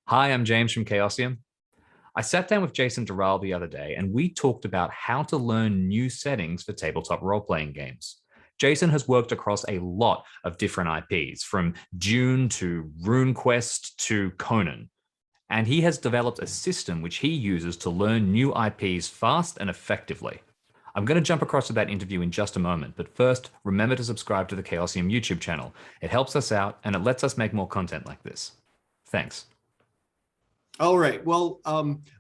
Hi, I'm James from Chaosium. I sat down with Jason Dural the other day and we talked about how to learn new settings for tabletop role playing games. Jason has worked across a lot of different IPs, from Dune to RuneQuest to Conan, and he has developed a system which he uses to learn new IPs fast and effectively. I'm going to jump across to that interview in just a moment, but first, remember to subscribe to the Chaosium YouTube channel. It helps us out and it lets us make more content like this. Thanks. All right. Well,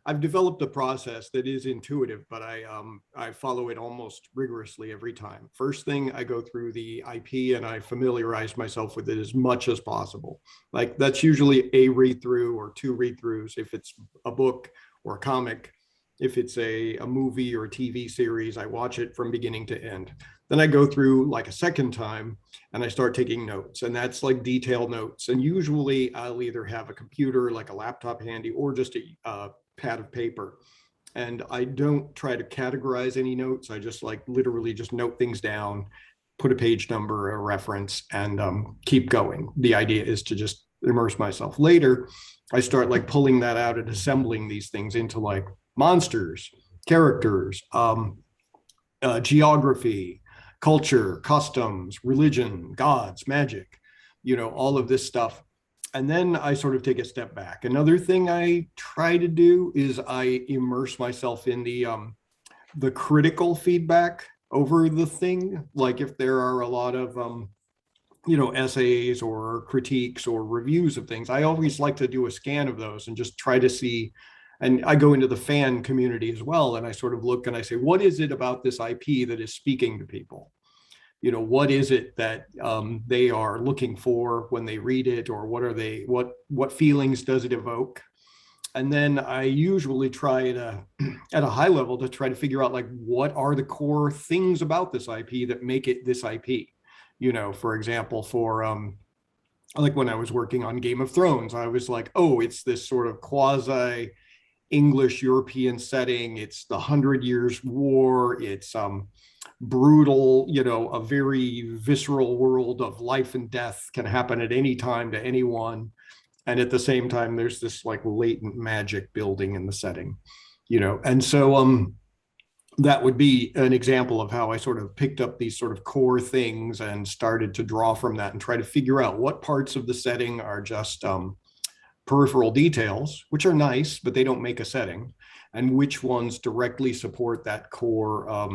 I've developed a process that is intuitive, but I follow it almost rigorously every time. First thing, I go through the IP and I familiarize myself with it as much as possible. Like that's usually a read through or two read throughs if it's a book or a comic. If it's a movie or a TV series, I watch it from beginning to end. Then I go through like a second time and I start taking notes, and that's like detailed notes. And usually I'll either have a computer, like a laptop handy, or just a pad of paper. And I don't try to categorize any notes. I just like literally just note things down, put a page number, a reference, and keep going. The idea is to just immerse myself. Later, I start like pulling that out and assembling these things into like monsters, characters, geography, culture, customs, religion, gods, magic, all of this stuff. And then I sort of take a step back. Another thing I try to do is I immerse myself in the critical feedback over the thing. Like if there are a lot of essays or critiques or reviews of things, I always like to do a scan of those and just try to see. And I go into the fan community as well, and I sort of look and I say, what is it about this IP that is speaking to people? What is it that they are looking for when they read it, or what feelings does it evoke? And then I usually try to, at a high level, to try to figure out like what are the core things about this IP that make it this IP. For example, like when I was working on Game of Thrones, I was like, oh, it's this sort of quasi English European setting. It's the 100 Years War. It's brutal, a very visceral world of life and death can happen at any time to anyone. And at the same time, there's this like latent magic building in the setting, and so that would be an example of how I sort of picked up these sort of core things and started to draw from that and try to figure out what parts of the setting are just peripheral details, which are nice, but they don't make a setting, and which ones directly support that core,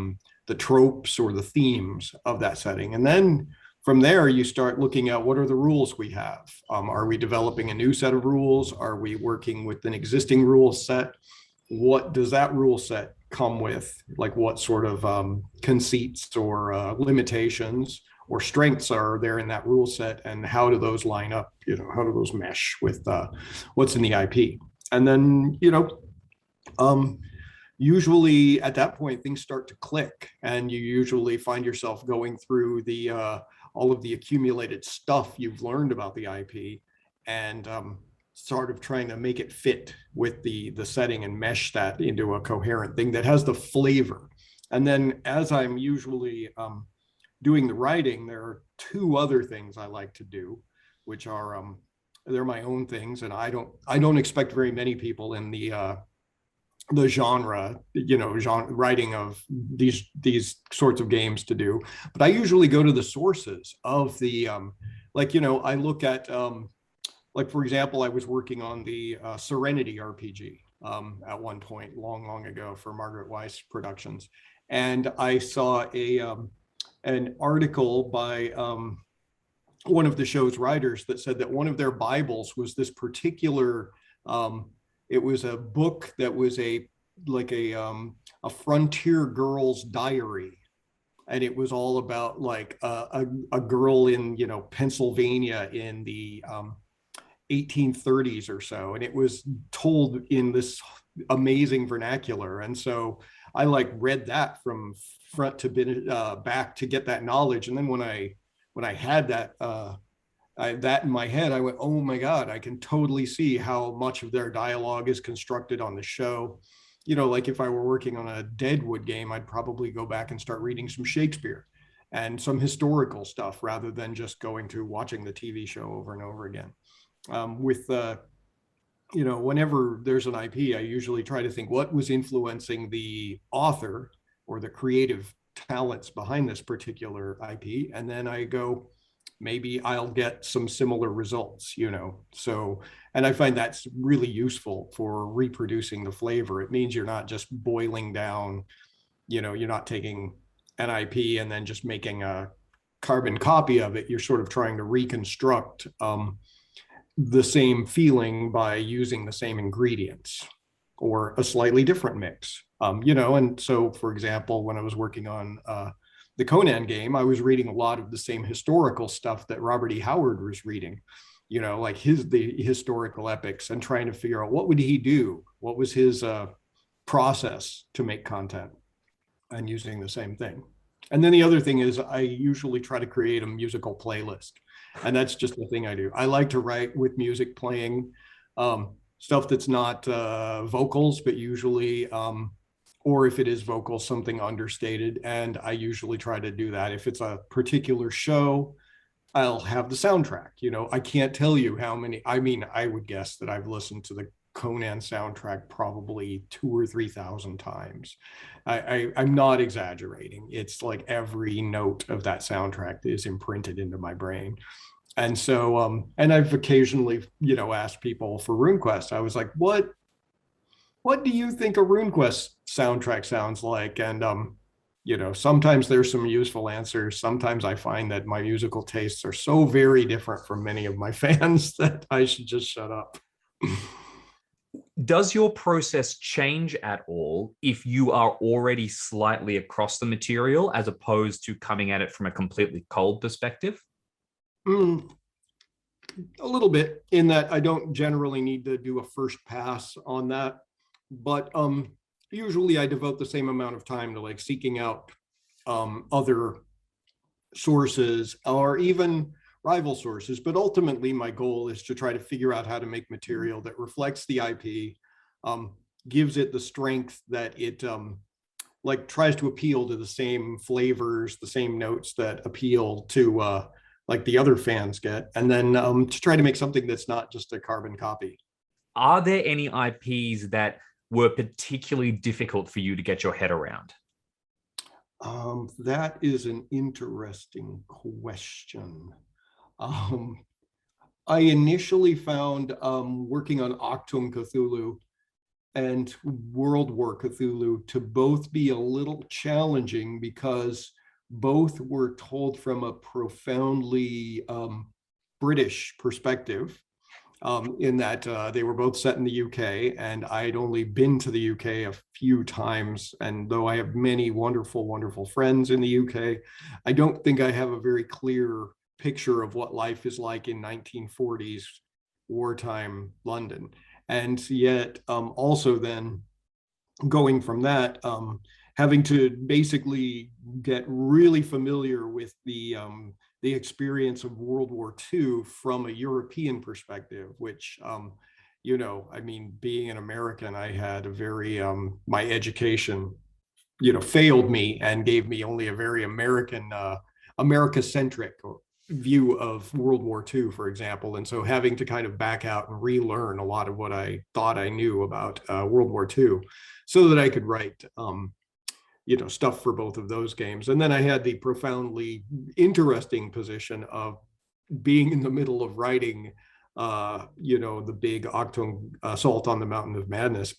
the tropes or the themes of that setting. And then from there, you start looking at what are the rules we have. Are we developing a new set of rules? Are we working with an existing rule set? What does that rule set come with? Like what sort of conceits or limitations or strengths are there in that rule set, and how do those line up? How do those mesh with what's in the IP? And then usually at that point things start to click, and you usually find yourself going through the all of the accumulated stuff you've learned about the IP, and sort of trying to make it fit with the setting and mesh that into a coherent thing that has the flavor. And then as I'm usually doing the writing, there are two other things I like to do, which are they're my own things, and I don't expect very many people in the genre, writing of these sorts of games to do. But I usually go to the sources of the I look at like, for example, I was working on the Serenity RPG at one point long ago for Margaret Weiss Productions, and I saw an article by one of the show's writers that said that one of their Bibles was this particular it was a book that was a frontier girl's diary, and it was all about like a girl in Pennsylvania in the 1830s or so, and it was told in this amazing vernacular. And so I like read that from front to back to get that knowledge. And then when I had that that in my head, I went, oh my God, I can totally see how much of their dialogue is constructed on the show. Like if I were working on a Deadwood game, I'd probably go back and start reading some Shakespeare and some historical stuff rather than just going to watching the TV show over and over again. With whenever there's an IP, I usually try to think what was influencing the author or the creative talents behind this particular IP. And then I go, maybe I'll get some similar results, So, and I find that's really useful for reproducing the flavor. It means you're not just boiling down, you're not taking an IP and then just making a carbon copy of it. You're sort of trying to reconstruct the same feeling by using the same ingredients or a slightly different mix. And so, for example, when I was working on the Conan game, I was reading a lot of the same historical stuff that Robert E. Howard was reading, like the historical epics, and trying to figure out what would he do? What was his process to make content, and using the same thing. And then the other thing is I usually try to create a musical playlist. And that's just the thing I do. I like to write with music playing, stuff that's not vocals, but usually, or if it is vocals, something understated. And I usually try to do that. If it's a particular show, I'll have the soundtrack. I can't tell you how many, I would guess that I've listened to the Conan soundtrack probably 2,000 or 3,000 times. I'm not exaggerating. It's like every note of that soundtrack is imprinted into my brain. And so, and I've occasionally, asked people for RuneQuest. I was like, what do you think a RuneQuest soundtrack sounds like? And, sometimes there's some useful answers. Sometimes I find that my musical tastes are so very different from many of my fans that I should just shut up. Does your process change at all if you are already slightly across the material as opposed to coming at it from a completely cold perspective? A little bit, in that I don't generally need to do a first pass on that, but usually I devote the same amount of time to like seeking out other sources or even rival sources. But ultimately my goal is to try to figure out how to make material that reflects the IP, gives it the strength that it like tries to appeal to the same flavors, the same notes that appeal to like the other fans get, and then to try to make something that's not just a carbon copy. Are there any IPs that were particularly difficult for you to get your head around? That is an interesting question. I initially found working on Octum Cthulhu and World War Cthulhu to both be a little challenging because both were told from a profoundly British perspective, in that they were both set in the UK, and I'd only been to the UK a few times. And though I have many wonderful, wonderful friends in the UK, I don't think I have a very clear picture of what life is like in 1940s wartime London. And yet also then going from that, having to basically get really familiar with the experience of World War II from a European perspective, which, being an American, I had a very, my education, failed me and gave me only a very America-centric view of World War II, for example. And so having to kind of back out and relearn a lot of what I thought I knew about World War II so that I could write stuff for both of those games. And then I had the profoundly interesting position of being in the middle of writing, the big Octung Assault on the Mountain of Madness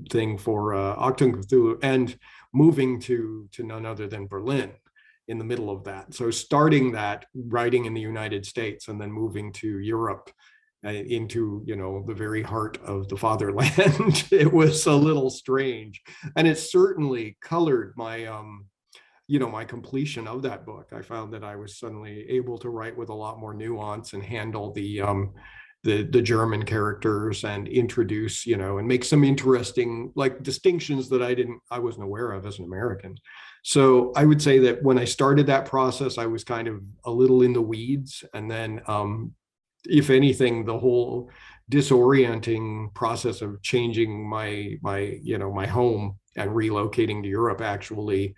thing for Octung Cthulhu, and moving to none other than Berlin in the middle of that. So starting that writing in the United States and then moving to Europe, into the very heart of the fatherland, it was a little strange, and it certainly colored my my completion of that book. I found that I was suddenly able to write with a lot more nuance and handle the German characters and introduce and make some interesting like distinctions that I wasn't aware of as an American. So I would say that when I started that process, I was kind of a little in the weeds, and then if anything, the whole disorienting process of changing my home and relocating to Europe actually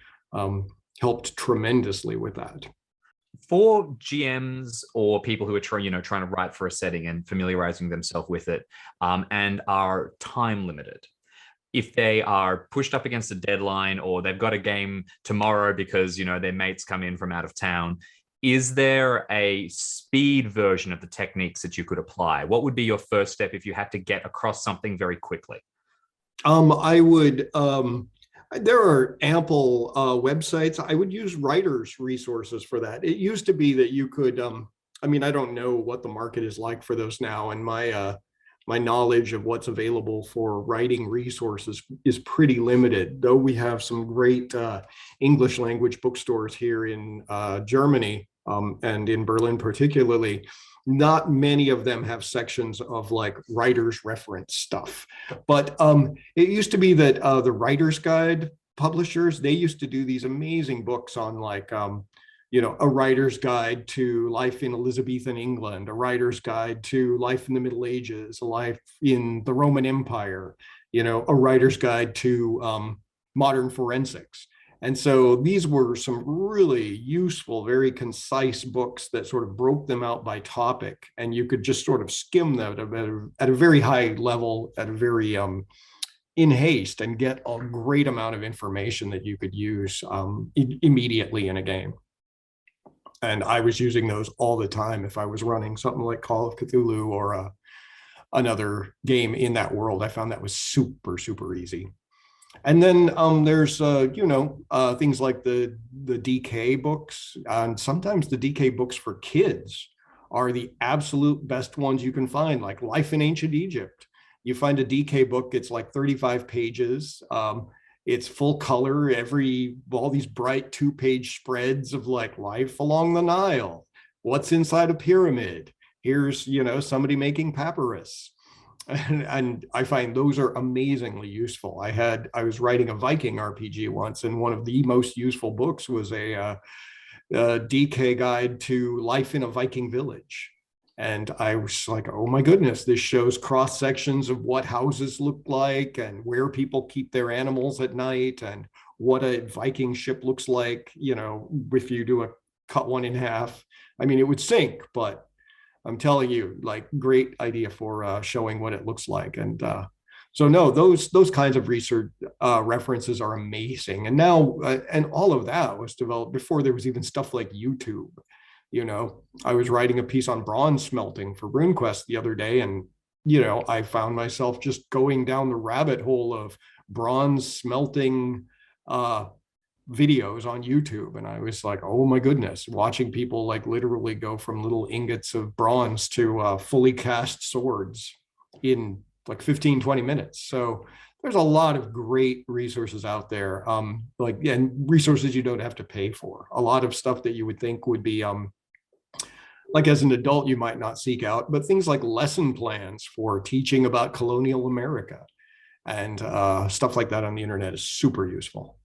helped tremendously with that. for GMs or people who are trying to write for a setting and familiarizing themselves with it, and are time limited, if they are pushed up against a deadline or they've got a game tomorrow because their mates come in from out of town, is there a speed version of the techniques that you could apply? What would be your first step if you had to get across something very quickly? I would. There are ample websites. I would use writers' resources for that. It used to be that you could. I mean, I don't know what the market is like for those now, and my knowledge of what's available for writing resources is pretty limited. Though we have some great English language bookstores here in Germany and in Berlin, particularly. Not many of them have sections of like writer's reference stuff. But it used to be that the Writer's Guide publishers, they used to do these amazing books on like, a writer's guide to life in Elizabethan England, a writer's guide to life in the Middle Ages, a life in the Roman Empire, a writer's guide to modern forensics. And so these were some really useful, very concise books that sort of broke them out by topic. And you could just sort of skim them at a very high level, at a very in haste, and get a great amount of information that you could use immediately in a game. And I was using those all the time if I was running something like Call of Cthulhu or another game in that world. I found that was super, super easy. And then there's, things like the DK books, and sometimes the DK books for kids are the absolute best ones you can find, like Life in Ancient Egypt. You find a DK book, it's like 35 pages. It's full color, all these bright 2-page spreads of like life along the Nile. What's inside a pyramid? Here's, somebody making papyrus. And I find those are amazingly useful. I was writing a Viking RPG once, and one of the most useful books was a DK guide to life in a Viking village. And I was like, oh my goodness, this shows cross sections of what houses look like and where people keep their animals at night and what a Viking ship looks like, if you do a cut one in half. I mean, it would sink, but I'm telling you, like, great idea for showing what it looks like. And so no, those kinds of research references are amazing. And now, and all of that was developed before there was even stuff like YouTube. I was writing a piece on bronze smelting for RuneQuest the other day, and I found myself just going down the rabbit hole of bronze smelting videos on YouTube. And I was like, oh my goodness, watching people like literally go from little ingots of bronze to fully cast swords in like 15-20 minutes. So there's a lot of great resources out there, and resources you don't have to pay for. A lot of stuff that you would think would be like as an adult you might not seek out, but things like lesson plans for teaching about colonial America and stuff like that on the internet is super useful.